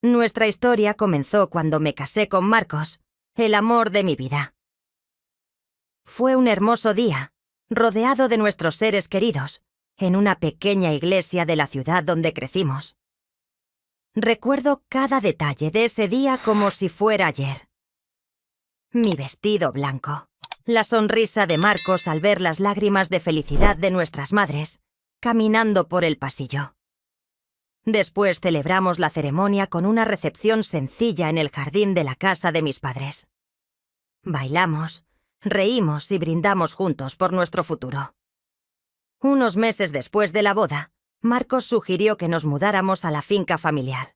Nuestra historia comenzó cuando me casé con Marcos, el amor de mi vida. Fue un hermoso día, rodeado de nuestros seres queridos, en una pequeña iglesia de la ciudad donde crecimos. Recuerdo cada detalle de ese día como si fuera ayer. Mi vestido blanco, la sonrisa de Marcos al ver las lágrimas de felicidad de nuestras madres, caminando por el pasillo. Después celebramos la ceremonia con una recepción sencilla en el jardín de la casa de mis padres. Bailamos, reímos y brindamos juntos por nuestro futuro. Unos meses después de la boda, Marcos sugirió que nos mudáramos a la finca familiar.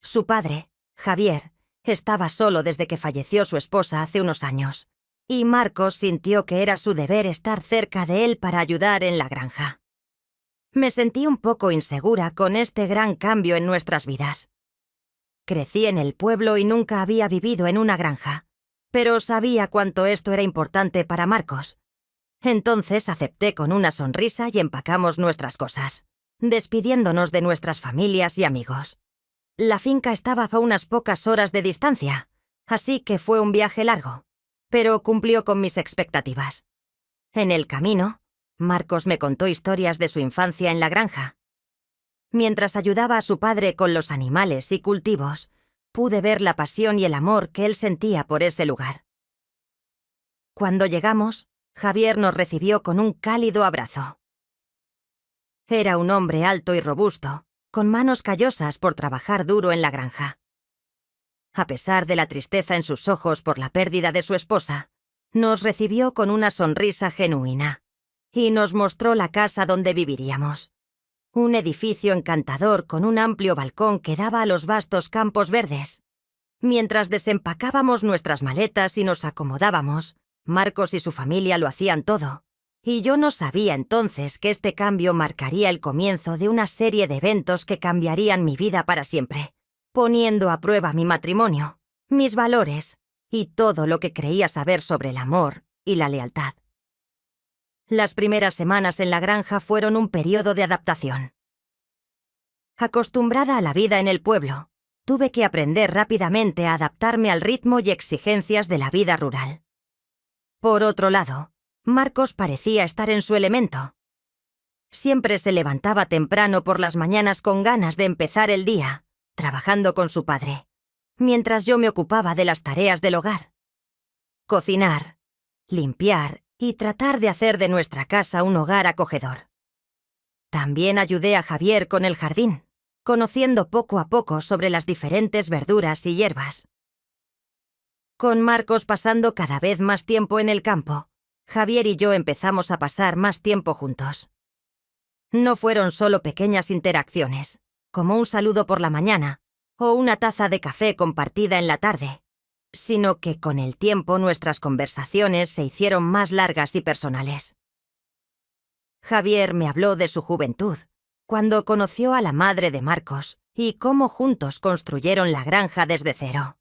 Su padre, Javier, estaba solo desde que falleció su esposa hace unos años, y Marcos sintió que era su deber estar cerca de él para ayudar en la granja. Me sentí un poco insegura con este gran cambio en nuestras vidas. Crecí en el pueblo y nunca había vivido en una granja, pero sabía cuánto esto era importante para Marcos. Entonces acepté con una sonrisa y empacamos nuestras cosas, despidiéndonos de nuestras familias y amigos. La finca estaba a unas pocas horas de distancia, así que fue un viaje largo, pero cumplió con mis expectativas. En el camino, Marcos me contó historias de su infancia en la granja. Mientras ayudaba a su padre con los animales y cultivos, pude ver la pasión y el amor que él sentía por ese lugar. Cuando llegamos, Javier nos recibió con un cálido abrazo. Era un hombre alto y robusto, con manos callosas por trabajar duro en la granja. A pesar de la tristeza en sus ojos por la pérdida de su esposa, nos recibió con una sonrisa genuina y nos mostró la casa donde viviríamos. Un edificio encantador con un amplio balcón que daba a los vastos campos verdes. Mientras desempacábamos nuestras maletas y nos acomodábamos, Marcos y su familia lo hacían todo, y yo no sabía entonces que este cambio marcaría el comienzo de una serie de eventos que cambiarían mi vida para siempre, poniendo a prueba mi matrimonio, mis valores y todo lo que creía saber sobre el amor y la lealtad. Las primeras semanas en la granja fueron un periodo de adaptación. Acostumbrada a la vida en el pueblo, tuve que aprender rápidamente a adaptarme al ritmo y exigencias de la vida rural. Por otro lado, Marcos parecía estar en su elemento. Siempre se levantaba temprano por las mañanas con ganas de empezar el día, trabajando con su padre, mientras yo me ocupaba de las tareas del hogar. Cocinar, limpiar y tratar de hacer de nuestra casa un hogar acogedor. También ayudé a Javier con el jardín, conociendo poco a poco sobre las diferentes verduras y hierbas. Con Marcos pasando cada vez más tiempo en el campo, Javier y yo empezamos a pasar más tiempo juntos. No fueron solo pequeñas interacciones, como un saludo por la mañana o una taza de café compartida en la tarde, sino que con el tiempo nuestras conversaciones se hicieron más largas y personales. Javier me habló de su juventud, cuando conoció a la madre de Marcos y cómo juntos construyeron la granja desde cero.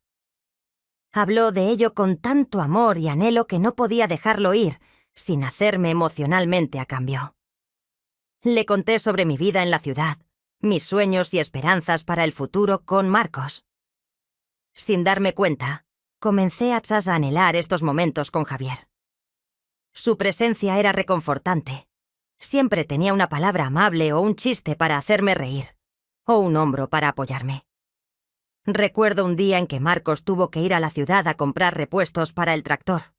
Habló de ello con tanto amor y anhelo que no podía dejarlo ir sin hacerme emocionalmente a cambio. Le conté sobre mi vida en la ciudad, mis sueños y esperanzas para el futuro con Marcos. Sin darme cuenta, comencé a anhelar estos momentos con Javier. Su presencia era reconfortante. Siempre tenía una palabra amable o un chiste para hacerme reír, o un hombro para apoyarme. Recuerdo un día en que Marcos tuvo que ir a la ciudad a comprar repuestos para el tractor.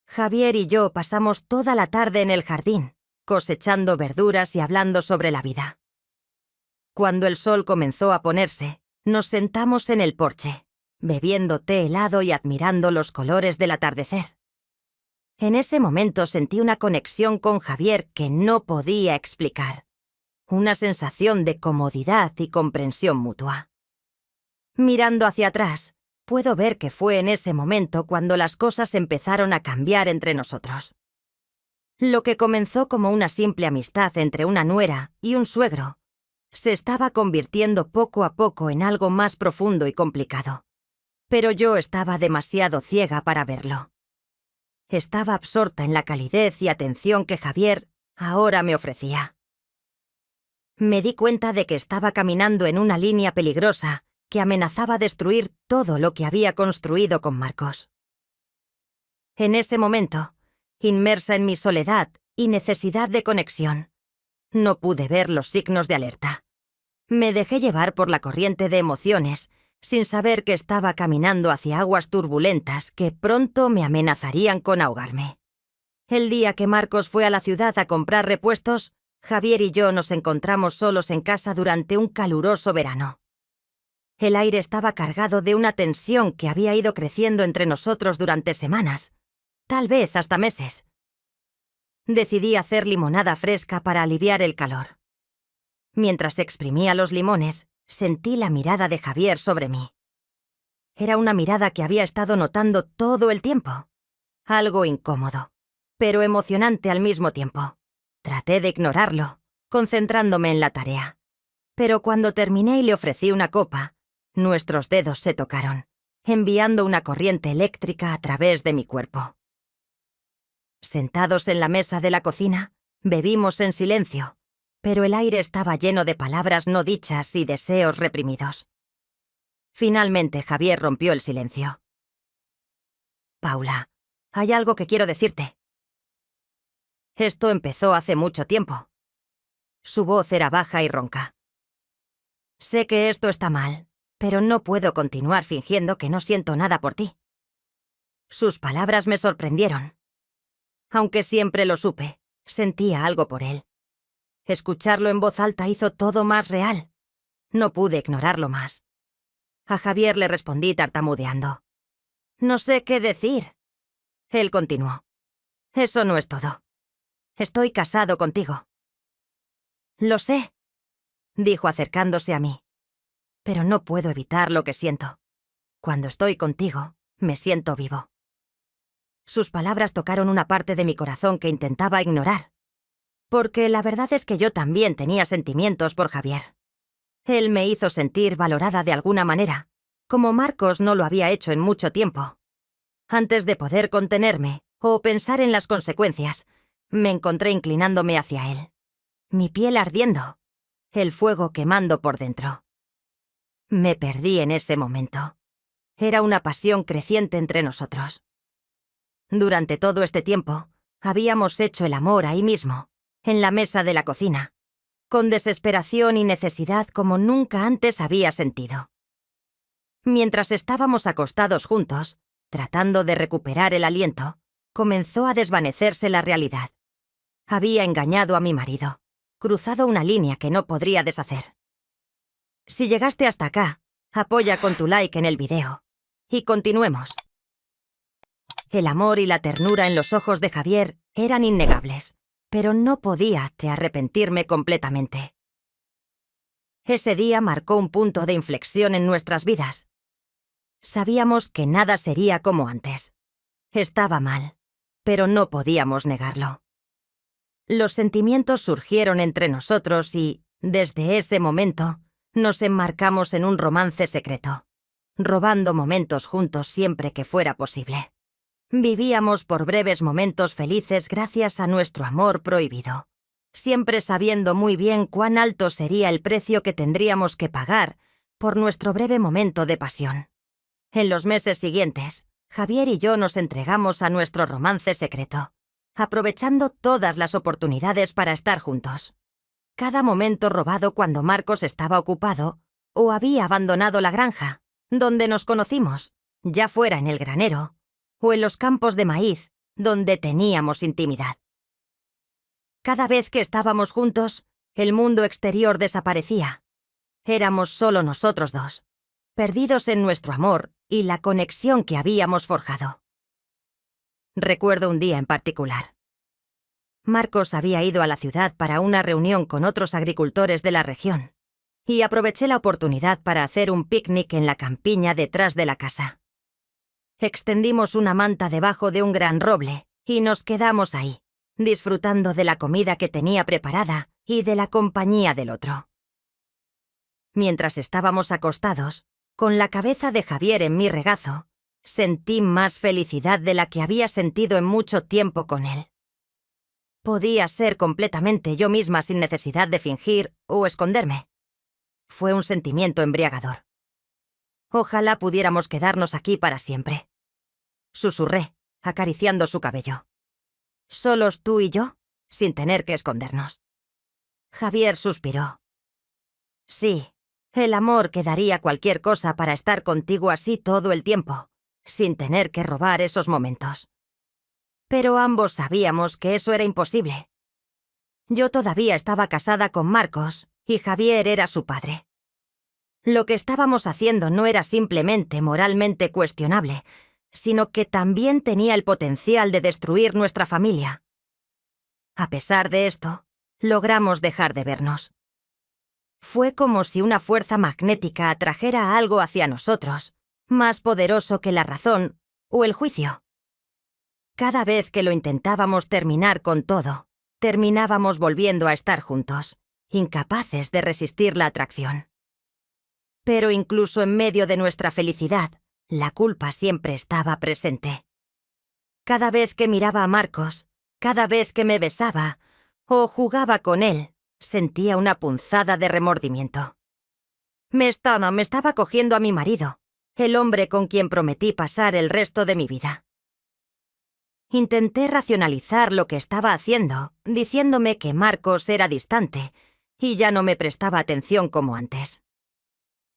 Javier y yo pasamos toda la tarde en el jardín, cosechando verduras y hablando sobre la vida. Cuando el sol comenzó a ponerse, nos sentamos en el porche, bebiendo té helado y admirando los colores del atardecer. En ese momento sentí una conexión con Javier que no podía explicar. Una sensación de comodidad y comprensión mutua. Mirando hacia atrás, puedo ver que fue en ese momento cuando las cosas empezaron a cambiar entre nosotros. Lo que comenzó como una simple amistad entre una nuera y un suegro, se estaba convirtiendo poco a poco en algo más profundo y complicado. Pero yo estaba demasiado ciega para verlo. Estaba absorta en la calidez y atención que Javier ahora me ofrecía. Me di cuenta de que estaba caminando en una línea peligrosa que amenazaba destruir todo lo que había construido con Marcos. En ese momento, inmersa en mi soledad y necesidad de conexión, no pude ver los signos de alerta. Me dejé llevar por la corriente de emociones, sin saber que estaba caminando hacia aguas turbulentas que pronto me amenazarían con ahogarme. El día que Marcos fue a la ciudad a comprar repuestos, Javier y yo nos encontramos solos en casa durante un caluroso verano. El aire estaba cargado de una tensión que había ido creciendo entre nosotros durante semanas, tal vez hasta meses. Decidí hacer limonada fresca para aliviar el calor. Mientras exprimía los limones, sentí la mirada de Javier sobre mí. Era una mirada que había estado notando todo el tiempo. Algo incómodo, pero emocionante al mismo tiempo. Traté de ignorarlo, concentrándome en la tarea. Pero cuando terminé y le ofrecí una copa, nuestros dedos se tocaron, enviando una corriente eléctrica a través de mi cuerpo. Sentados en la mesa de la cocina, bebimos en silencio, pero el aire estaba lleno de palabras no dichas y deseos reprimidos. Finalmente Javier rompió el silencio. «Paula, hay algo que quiero decirte». Esto empezó hace mucho tiempo. Su voz era baja y ronca. «Sé que esto está mal, pero no puedo continuar fingiendo que no siento nada por ti». Sus palabras me sorprendieron. Aunque siempre lo supe, sentía algo por él. Escucharlo en voz alta hizo todo más real. No pude ignorarlo más. A Javier le respondí tartamudeando. «No sé qué decir». Él continuó. «Eso no es todo. Estoy casado contigo». «Lo sé», dijo acercándose a mí. «Pero no puedo evitar lo que siento. Cuando estoy contigo, me siento vivo». Sus palabras tocaron una parte de mi corazón que intentaba ignorar. Porque la verdad es que yo también tenía sentimientos por Javier. Él me hizo sentir valorada de alguna manera, como Marcos no lo había hecho en mucho tiempo. Antes de poder contenerme o pensar en las consecuencias, me encontré inclinándome hacia él. Mi piel ardiendo, el fuego quemando por dentro. Me perdí en ese momento. Era una pasión creciente entre nosotros. Durante todo este tiempo, habíamos hecho el amor ahí mismo, en la mesa de la cocina, con desesperación y necesidad como nunca antes había sentido. Mientras estábamos acostados juntos, tratando de recuperar el aliento, comenzó a desvanecerse la realidad. Había engañado a mi marido, cruzado una línea que no podría deshacer. Si llegaste hasta acá, apoya con tu like en el video. Y continuemos. El amor y la ternura en los ojos de Javier eran innegables, pero no podía arrepentirme completamente. Ese día marcó un punto de inflexión en nuestras vidas. Sabíamos que nada sería como antes. Estaba mal, pero no podíamos negarlo. Los sentimientos surgieron entre nosotros y, desde ese momento, nos enmarcamos en un romance secreto, robando momentos juntos siempre que fuera posible. Vivíamos por breves momentos felices gracias a nuestro amor prohibido, siempre sabiendo muy bien cuán alto sería el precio que tendríamos que pagar por nuestro breve momento de pasión. En los meses siguientes, Javier y yo nos entregamos a nuestro romance secreto, aprovechando todas las oportunidades para estar juntos. Cada momento robado cuando Marcos estaba ocupado o había abandonado la granja, donde nos conocimos, ya fuera en el granero o en los campos de maíz, donde teníamos intimidad. Cada vez que estábamos juntos, el mundo exterior desaparecía. Éramos solo nosotros dos, perdidos en nuestro amor y la conexión que habíamos forjado. Recuerdo un día en particular. Marcos había ido a la ciudad para una reunión con otros agricultores de la región, y aproveché la oportunidad para hacer un picnic en la campiña detrás de la casa. Extendimos una manta debajo de un gran roble y nos quedamos ahí, disfrutando de la comida que tenía preparada y de la compañía del otro. Mientras estábamos acostados, con la cabeza de Javier en mi regazo, sentí más felicidad de la que había sentido en mucho tiempo con él. Podía ser completamente yo misma sin necesidad de fingir o esconderme. Fue un sentimiento embriagador. Ojalá pudiéramos quedarnos aquí para siempre. Susurré, acariciando su cabello. Solos tú y yo, sin tener que escondernos. Javier suspiró. Sí, el amor que daría cualquier cosa para estar contigo así todo el tiempo, sin tener que robar esos momentos. Pero ambos sabíamos que eso era imposible. Yo todavía estaba casada con Marcos y Javier era su padre. Lo que estábamos haciendo no era simplemente moralmente cuestionable, sino que también tenía el potencial de destruir nuestra familia. A pesar de esto, logramos dejar de vernos. Fue como si una fuerza magnética atrajera algo hacia nosotros, más poderoso que la razón o el juicio. Cada vez que lo intentábamos terminar con todo, terminábamos volviendo a estar juntos, incapaces de resistir la atracción. Pero incluso en medio de nuestra felicidad, la culpa siempre estaba presente. Cada vez que miraba a Marcos, cada vez que me besaba o jugaba con él, sentía una punzada de remordimiento. Me estaba cogiendo a mi marido, el hombre con quien prometí pasar el resto de mi vida. Intenté racionalizar lo que estaba haciendo, diciéndome que Marcos era distante y ya no me prestaba atención como antes.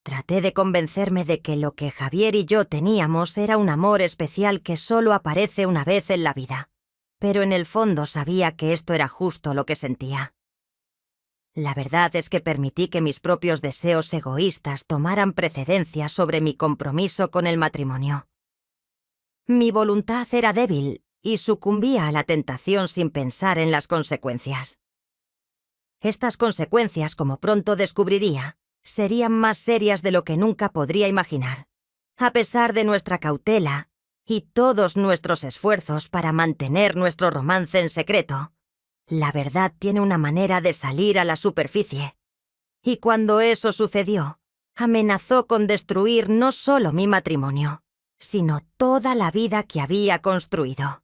Traté de convencerme de que lo que Javier y yo teníamos era un amor especial que solo aparece una vez en la vida, pero en el fondo sabía que esto era justo lo que sentía. La verdad es que permití que mis propios deseos egoístas tomaran precedencia sobre mi compromiso con el matrimonio. Mi voluntad era débil y sucumbía a la tentación sin pensar en las consecuencias. Estas consecuencias, como pronto descubriría, serían más serias de lo que nunca podría imaginar. A pesar de nuestra cautela y todos nuestros esfuerzos para mantener nuestro romance en secreto, la verdad tiene una manera de salir a la superficie. Y cuando eso sucedió, amenazó con destruir no solo mi matrimonio, sino toda la vida que había construido.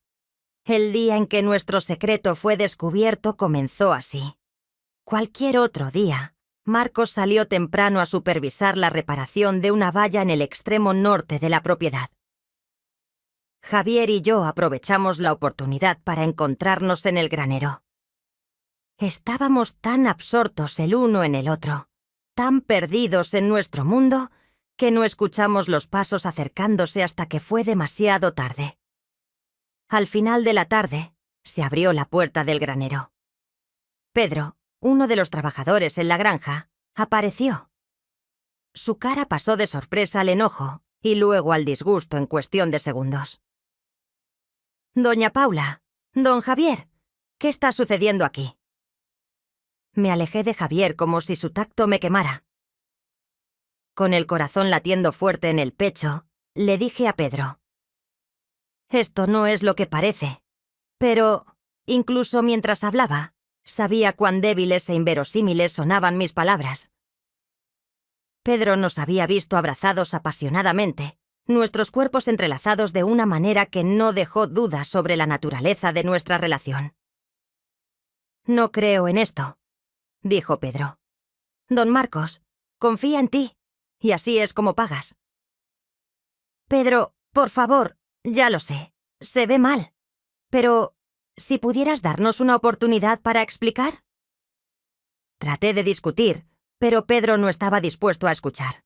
El día en que nuestro secreto fue descubierto comenzó así. Cualquier otro día, Marcos salió temprano a supervisar la reparación de una valla en el extremo norte de la propiedad. Javier y yo aprovechamos la oportunidad para encontrarnos en el granero. Estábamos tan absortos el uno en el otro, tan perdidos en nuestro mundo, que no escuchamos los pasos acercándose hasta que fue demasiado tarde. Al final de la tarde, se abrió la puerta del granero. Pedro, uno de los trabajadores en la granja, apareció. Su cara pasó de sorpresa al enojo y luego al disgusto en cuestión de segundos. «Doña Paula, don Javier, ¿qué está sucediendo aquí?» Me alejé de Javier como si su tacto me quemara. Con el corazón latiendo fuerte en el pecho, le dije a Pedro: «Esto no es lo que parece». Pero, incluso mientras hablaba, sabía cuán débiles e inverosímiles sonaban mis palabras. Pedro nos había visto abrazados apasionadamente, nuestros cuerpos entrelazados de una manera que no dejó dudas sobre la naturaleza de nuestra relación. «No creo en esto», dijo Pedro. «Don Marcos, confía en ti, y así es como pagas». «Pedro, por favor, ya lo sé, se ve mal. Pero, ¿si pudieras darnos una oportunidad para explicar?» Traté de discutir, pero Pedro no estaba dispuesto a escuchar.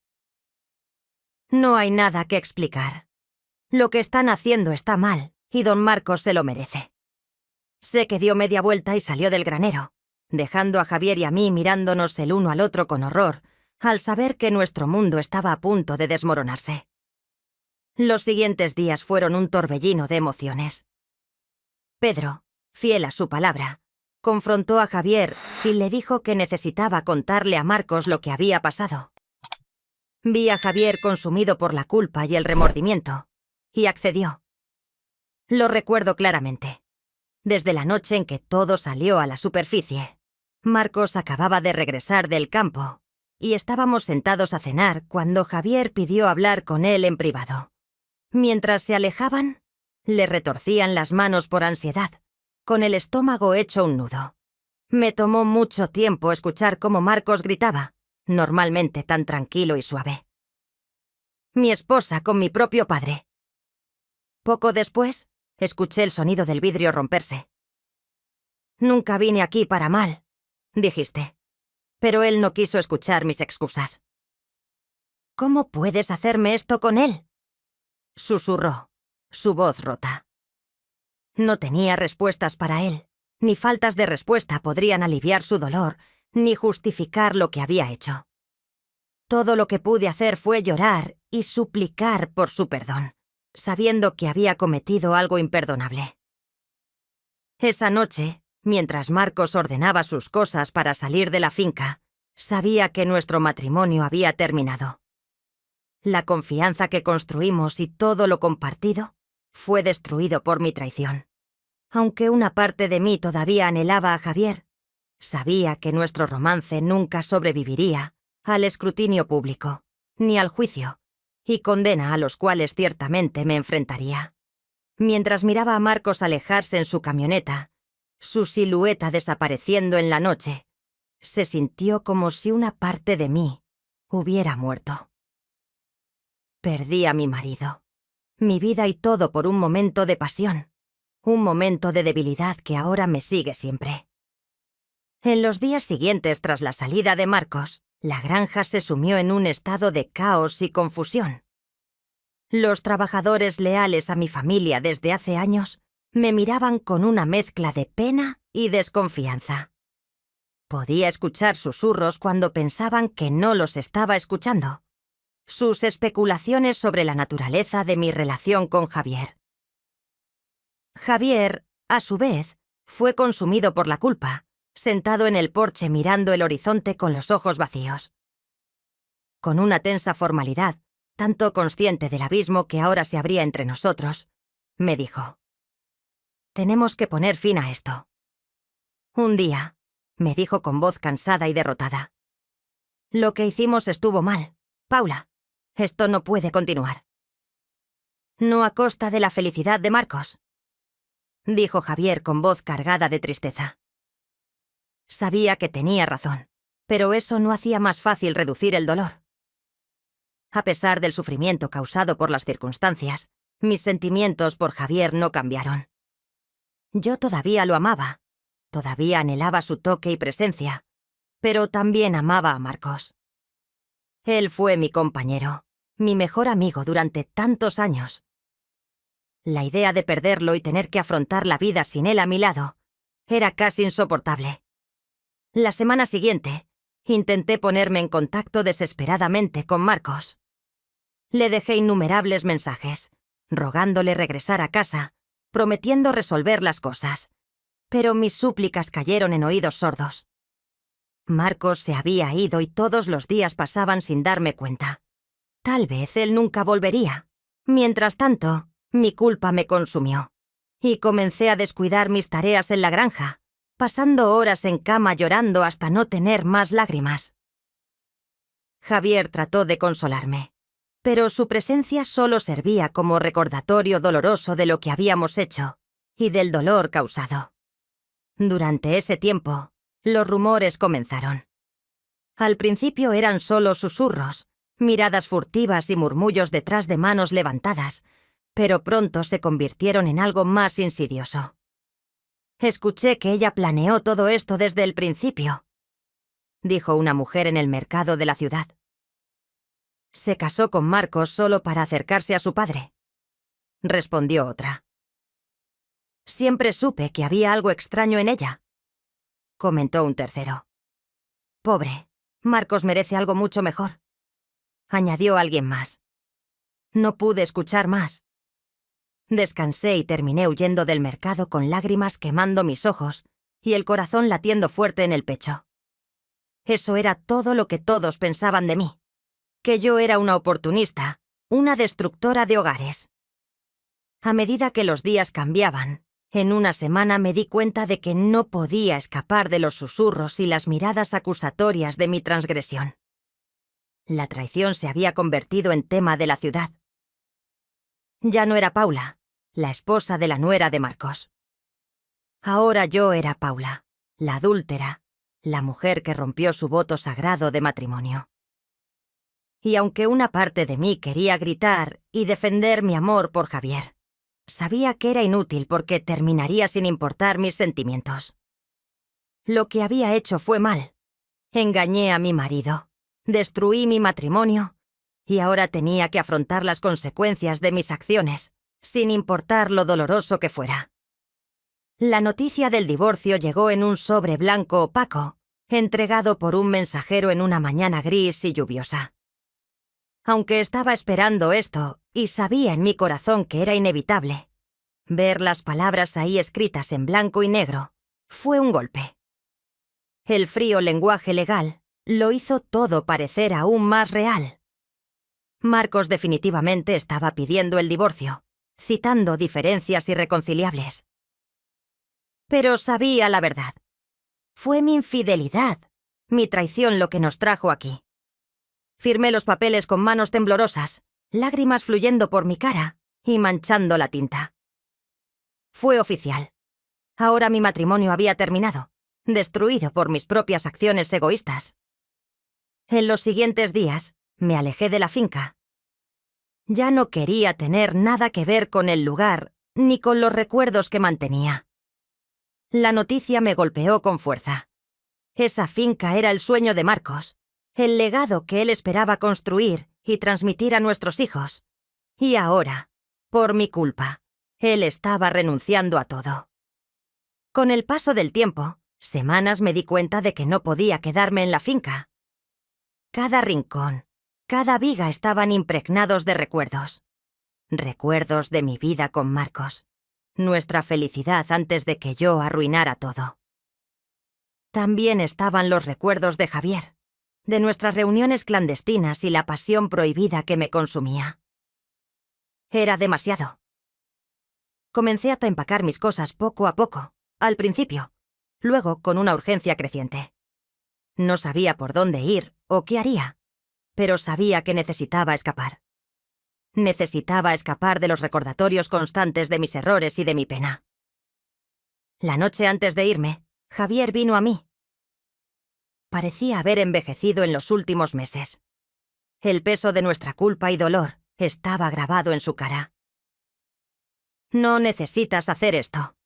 «No hay nada que explicar. Lo que están haciendo está mal, y don Marcos se lo merece». Sé que dio media vuelta y salió del granero, dejando a Javier y a mí mirándonos el uno al otro con horror, al saber que nuestro mundo estaba a punto de desmoronarse. Los siguientes días fueron un torbellino de emociones. Pedro, fiel a su palabra, confrontó a Javier y le dijo que necesitaba contarle a Marcos lo que había pasado. Vi a Javier consumido por la culpa y el remordimiento, y accedió. Lo recuerdo claramente. Desde la noche en que todo salió a la superficie, Marcos acababa de regresar del campo, y estábamos sentados a cenar cuando Javier pidió hablar con él en privado. Mientras se alejaban, le retorcían las manos por ansiedad, con el estómago hecho un nudo. Me tomó mucho tiempo escuchar cómo Marcos gritaba, normalmente tan tranquilo y suave. Mi esposa con mi propio padre. Poco después, escuché el sonido del vidrio romperse. Nunca vine aquí para mal, dijiste. Pero él no quiso escuchar mis excusas. ¿Cómo puedes hacerme esto con él?, susurró, su voz rota. No tenía respuestas para él. Ni faltas de respuesta podrían aliviar su dolor, ni justificar lo que había hecho. Todo lo que pude hacer fue llorar y suplicar por su perdón, sabiendo que había cometido algo imperdonable. Esa noche, mientras Marcos ordenaba sus cosas para salir de la finca, sabía que nuestro matrimonio había terminado. La confianza que construimos y todo lo compartido fue destruido por mi traición. Aunque una parte de mí todavía anhelaba a Javier, sabía que nuestro romance nunca sobreviviría al escrutinio público, ni al juicio, y condena a los cuales ciertamente me enfrentaría. Mientras miraba a Marcos alejarse en su camioneta, su silueta desapareciendo en la noche, se sintió como si una parte de mí hubiera muerto. Perdí a mi marido, mi vida y todo por un momento de pasión, un momento de debilidad que ahora me sigue siempre. En los días siguientes tras la salida de Marcos, la granja se sumió en un estado de caos y confusión. Los trabajadores leales a mi familia desde hace años me miraban con una mezcla de pena y desconfianza. Podía escuchar susurros cuando pensaban que no los estaba escuchando. Sus especulaciones sobre la naturaleza de mi relación con Javier. Javier, a su vez, fue consumido por la culpa, sentado en el porche mirando el horizonte con los ojos vacíos. Con una tensa formalidad, tanto consciente del abismo que ahora se abría entre nosotros, me dijo: «Tenemos que poner fin a esto». Un día, me dijo con voz cansada y derrotada: «Lo que hicimos estuvo mal, Paula. Esto no puede continuar». «No a costa de la felicidad de Marcos», dijo Javier con voz cargada de tristeza. Sabía que tenía razón, pero eso no hacía más fácil reducir el dolor. A pesar del sufrimiento causado por las circunstancias, mis sentimientos por Javier no cambiaron. Yo todavía lo amaba, todavía anhelaba su toque y presencia, pero también amaba a Marcos. Él fue mi compañero, mi mejor amigo durante tantos años. La idea de perderlo y tener que afrontar la vida sin él a mi lado era casi insoportable. La semana siguiente, intenté ponerme en contacto desesperadamente con Marcos. Le dejé innumerables mensajes, rogándole regresar a casa, prometiendo resolver las cosas, pero mis súplicas cayeron en oídos sordos. Marcos se había ido y todos los días pasaban sin darme cuenta. Tal vez él nunca volvería. Mientras tanto, mi culpa me consumió, y comencé a descuidar mis tareas en la granja, pasando horas en cama llorando hasta no tener más lágrimas. Javier trató de consolarme, pero su presencia solo servía como recordatorio doloroso de lo que habíamos hecho y del dolor causado. Durante ese tiempo, los rumores comenzaron. Al principio eran solo susurros, miradas furtivas y murmullos detrás de manos levantadas, pero pronto se convirtieron en algo más insidioso. Escuché que ella planeó todo esto desde el principio, dijo una mujer en el mercado de la ciudad. Se casó con Marcos solo para acercarse a su padre, respondió otra. Siempre supe que había algo extraño en ella, comentó un tercero. Pobre, Marcos merece algo mucho mejor, añadió alguien más. No pude escuchar más. Descansé y terminé huyendo del mercado con lágrimas quemando mis ojos y el corazón latiendo fuerte en el pecho. Eso era todo lo que todos pensaban de mí, que yo era una oportunista, una destructora de hogares. A medida que los días cambiaban, en una semana me di cuenta de que no podía escapar de los susurros y las miradas acusatorias de mi transgresión. La traición se había convertido en tema de la ciudad. Ya no era Paula, la esposa de la nuera de Marcos. Ahora yo era Paula, la adúltera, la mujer que rompió su voto sagrado de matrimonio. Y aunque una parte de mí quería gritar y defender mi amor por Javier, sabía que era inútil porque terminaría sin importar mis sentimientos. Lo que había hecho fue mal. Engañé a mi marido, destruí mi matrimonio y ahora tenía que afrontar las consecuencias de mis acciones, sin importar lo doloroso que fuera. La noticia del divorcio llegó en un sobre blanco opaco, entregado por un mensajero en una mañana gris y lluviosa. Aunque estaba esperando esto y sabía en mi corazón que era inevitable, ver las palabras ahí escritas en blanco y negro fue un golpe. El frío lenguaje legal lo hizo todo parecer aún más real. Marcos definitivamente estaba pidiendo el divorcio, citando diferencias irreconciliables. Pero sabía la verdad. Fue mi infidelidad, mi traición lo que nos trajo aquí. Firmé los papeles con manos temblorosas, lágrimas fluyendo por mi cara y manchando la tinta. Fue oficial. Ahora mi matrimonio había terminado, destruido por mis propias acciones egoístas. En los siguientes días, me alejé de la finca. Ya no quería tener nada que ver con el lugar ni con los recuerdos que mantenía. La noticia me golpeó con fuerza. Esa finca era el sueño de Marcos, el legado que él esperaba construir y transmitir a nuestros hijos. Y ahora, por mi culpa, él estaba renunciando a todo. Con el paso del tiempo, semanas me di cuenta de que no podía quedarme en la finca. Cada rincón, cada viga estaban impregnados de recuerdos. Recuerdos de mi vida con Marcos. Nuestra felicidad antes de que yo arruinara todo. También estaban los recuerdos de Javier, de nuestras reuniones clandestinas y la pasión prohibida que me consumía. Era demasiado. Comencé a empacar mis cosas poco a poco, al principio, luego con una urgencia creciente. No sabía por dónde ir o qué haría, pero sabía que necesitaba escapar. Necesitaba escapar de los recordatorios constantes de mis errores y de mi pena. La noche antes de irme, Javier vino a mí. Parecía haber envejecido en los últimos meses. El peso de nuestra culpa y dolor estaba grabado en su cara. «No necesitas hacer esto»,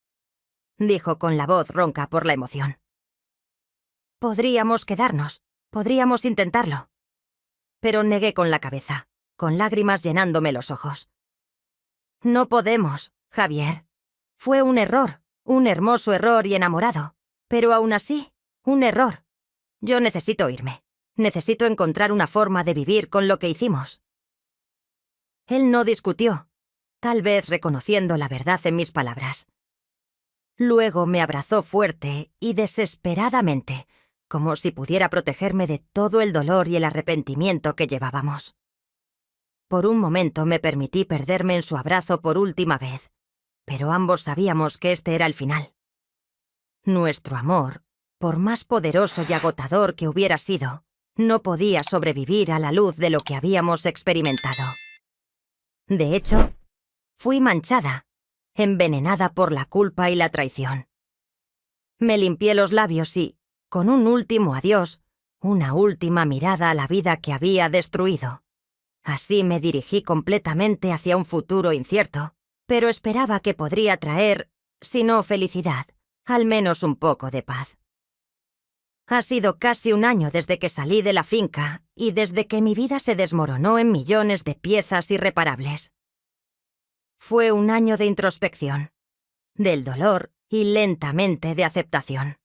dijo con la voz ronca por la emoción. «Podríamos quedarnos, podríamos intentarlo». Pero negué con la cabeza, con lágrimas llenándome los ojos. «No podemos, Javier. Fue un error, un hermoso error y enamorado, pero aún así, un error. Yo necesito irme. Necesito encontrar una forma de vivir con lo que hicimos». Él no discutió, tal vez reconociendo la verdad en mis palabras. Luego me abrazó fuerte y desesperadamente, como si pudiera protegerme de todo el dolor y el arrepentimiento que llevábamos. Por un momento me permití perderme en su abrazo por última vez, pero ambos sabíamos que este era el final. Nuestro amor, por más poderoso y agotador que hubiera sido, no podía sobrevivir a la luz de lo que habíamos experimentado. De hecho, fui manchada, envenenada por la culpa y la traición. Me limpié los labios y, con un último adiós, una última mirada a la vida que había destruido. Así me dirigí completamente hacia un futuro incierto, pero esperaba que podría traer, si no felicidad, al menos un poco de paz. Ha sido casi un año desde que salí de la finca y desde que mi vida se desmoronó en millones de piezas irreparables. Fue un año de introspección, del dolor y lentamente de aceptación.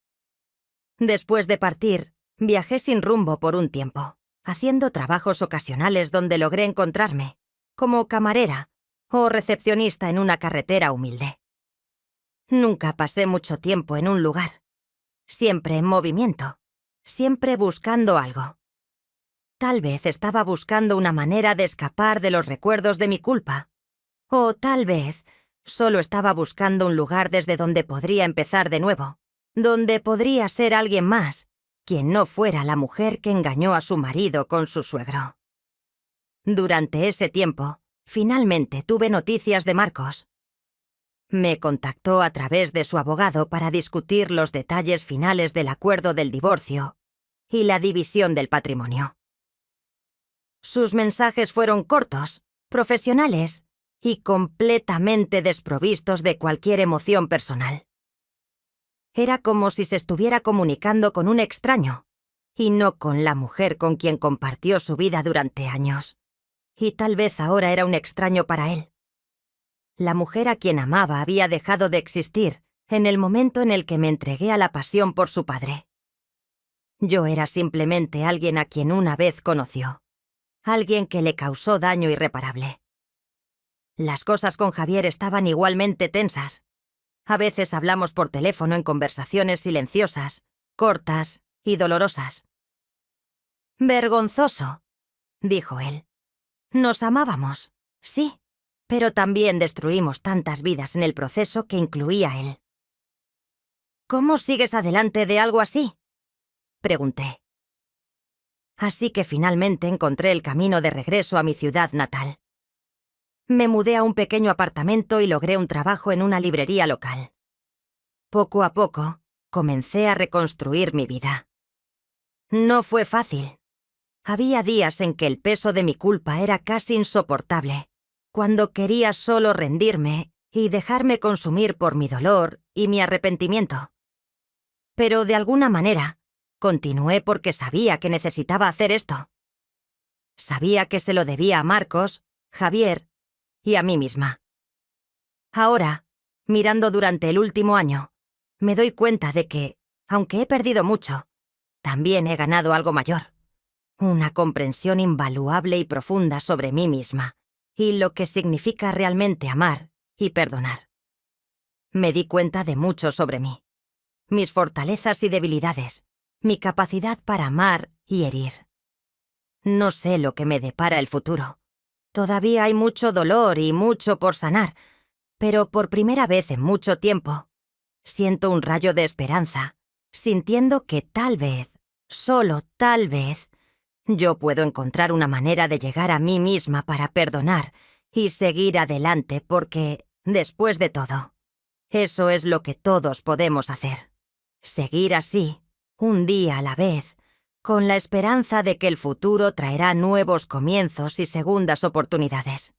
Después de partir, viajé sin rumbo por un tiempo, haciendo trabajos ocasionales donde logré encontrarme, como camarera o recepcionista en una carretera humilde. Nunca pasé mucho tiempo en un lugar, siempre en movimiento, siempre buscando algo. Tal vez estaba buscando una manera de escapar de los recuerdos de mi culpa, o tal vez solo estaba buscando un lugar desde donde podría empezar de nuevo, donde podría ser alguien más, quien no fuera la mujer que engañó a su marido con su suegro. Durante ese tiempo, finalmente tuve noticias de Marcos. Me contactó a través de su abogado para discutir los detalles finales del acuerdo del divorcio y la división del patrimonio. Sus mensajes fueron cortos, profesionales y completamente desprovistos de cualquier emoción personal. Era como si se estuviera comunicando con un extraño, y no con la mujer con quien compartió su vida durante años. Y tal vez ahora era un extraño para él. La mujer a quien amaba había dejado de existir en el momento en el que me entregué a la pasión por su padre. Yo era simplemente alguien a quien una vez conoció. Alguien que le causó daño irreparable. Las cosas con Javier estaban igualmente tensas. A veces hablamos por teléfono en conversaciones silenciosas, cortas y dolorosas. «Vergonzoso», dijo él. «Nos amábamos, sí, pero también destruimos tantas vidas en el proceso que incluía a él». «¿Cómo sigues adelante de algo así?», pregunté. Así que finalmente encontré el camino de regreso a mi ciudad natal. Me mudé a un pequeño apartamento y logré un trabajo en una librería local. Poco a poco, comencé a reconstruir mi vida. No fue fácil. Había días en que el peso de mi culpa era casi insoportable, cuando quería solo rendirme y dejarme consumir por mi dolor y mi arrepentimiento. Pero de alguna manera, continué porque sabía que necesitaba hacer esto. Sabía que se lo debía a Marcos, Javier y a mí misma. Ahora, mirando durante el último año, me doy cuenta de que, aunque he perdido mucho, también he ganado algo mayor. Una comprensión invaluable y profunda sobre mí misma y lo que significa realmente amar y perdonar. Me di cuenta de mucho sobre mí, mis fortalezas y debilidades, mi capacidad para amar y herir. No sé lo que me depara el futuro. Todavía hay mucho dolor y mucho por sanar, pero por primera vez en mucho tiempo, siento un rayo de esperanza, sintiendo que tal vez, solo tal vez, yo puedo encontrar una manera de llegar a mí misma para perdonar y seguir adelante porque, después de todo, eso es lo que todos podemos hacer. Seguir así, un día a la vez, con la esperanza de que el futuro traerá nuevos comienzos y segundas oportunidades.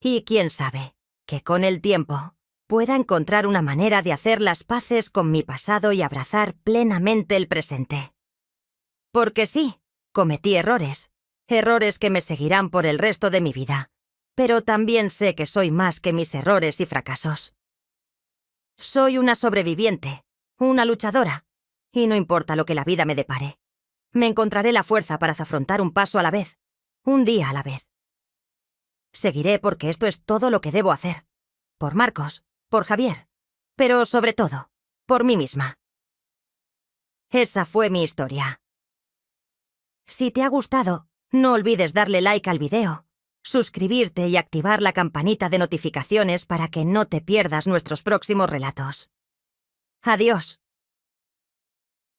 Y quién sabe, que con el tiempo pueda encontrar una manera de hacer las paces con mi pasado y abrazar plenamente el presente. Porque sí, cometí errores que me seguirán por el resto de mi vida, pero también sé que soy más que mis errores y fracasos. Soy una sobreviviente, una luchadora, y no importa lo que la vida me depare. Me encontraré la fuerza para afrontar un paso a la vez, un día a la vez. Seguiré porque esto es todo lo que debo hacer. Por Marcos, por Javier, pero sobre todo, por mí misma. Esa fue mi historia. Si te ha gustado, no olvides darle like al video, suscribirte y activar la campanita de notificaciones para que no te pierdas nuestros próximos relatos. Adiós.